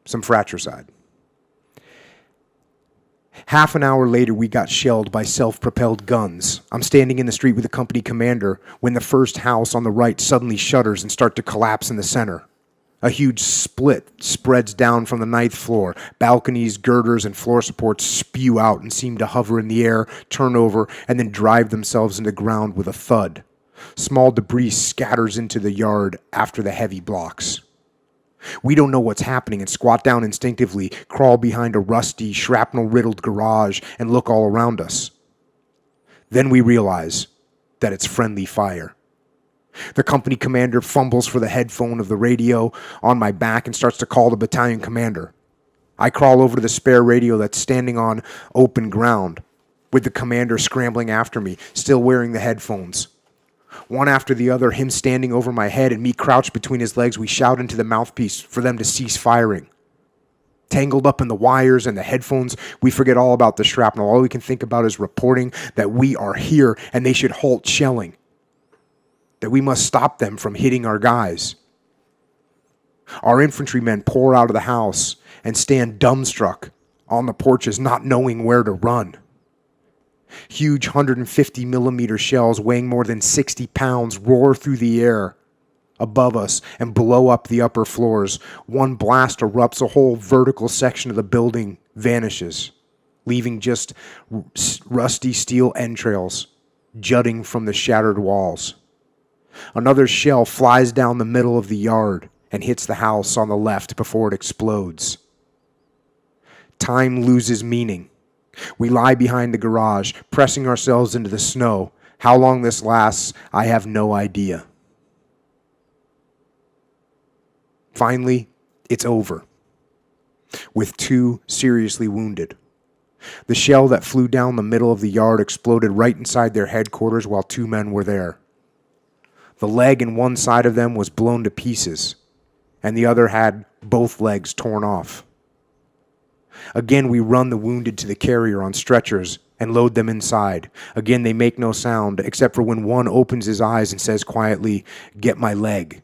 some fratricide. Half an hour later, we got shelled by self-propelled guns. I'm standing in the street with the company commander when the first house on the right suddenly shudders and starts to collapse in the center. A huge split spreads down from the 9th floor. Balconies, girders, and floor supports spew out and seem to hover in the air, turn over, and then drive themselves into the ground with a thud. Small debris scatters into the yard after the heavy blocks. We don't know what's happening and squat down instinctively, crawl behind a rusty, shrapnel-riddled garage, and look all around us. Then we realize that it's friendly fire. The company commander fumbles for the headphone of the radio on my back and starts to call the battalion commander. I crawl over to the spare radio that's standing on open ground, with the commander scrambling after me, still wearing the headphones. One after the other, him standing over my head and me crouched between his legs, we shout into the mouthpiece for them to cease firing. Tangled up in the wires and the headphones, we forget all about the shrapnel. All we can think about is reporting that we are here and they should halt shelling. That we must stop them from hitting our guys. Our infantrymen pour out of the house and stand dumbstruck on the porches, not knowing where to run. Huge 150 millimeter shells weighing more than 60 pounds roar through the air above us and blow up the upper floors. One blast erupts, a whole vertical section of the building vanishes, leaving just rusty steel entrails jutting from the shattered walls. Another shell flies down the middle of the yard and hits the house on the left before it explodes. Time loses meaning. We lie behind the garage, pressing ourselves into the snow. How long this lasts, I have no idea. Finally, it's over, with 2 seriously wounded. The shell that flew down the middle of the yard exploded right inside their headquarters while 2 men were there. The leg in one side of them was blown to pieces, and the other had both legs torn off. Again, we run the wounded to the carrier on stretchers and load them inside. Again, they make no sound, except for when one opens his eyes and says quietly, "Get my leg."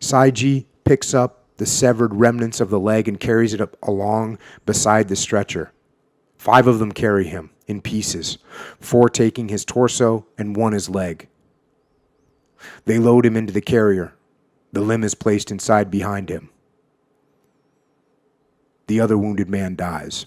Saiji picks up the severed remnants of the leg and carries it up along beside the stretcher. 5 of them carry him in pieces, 4 taking his torso and 1 his leg. They load him into the carrier. The limb is placed inside behind him. The other wounded man dies.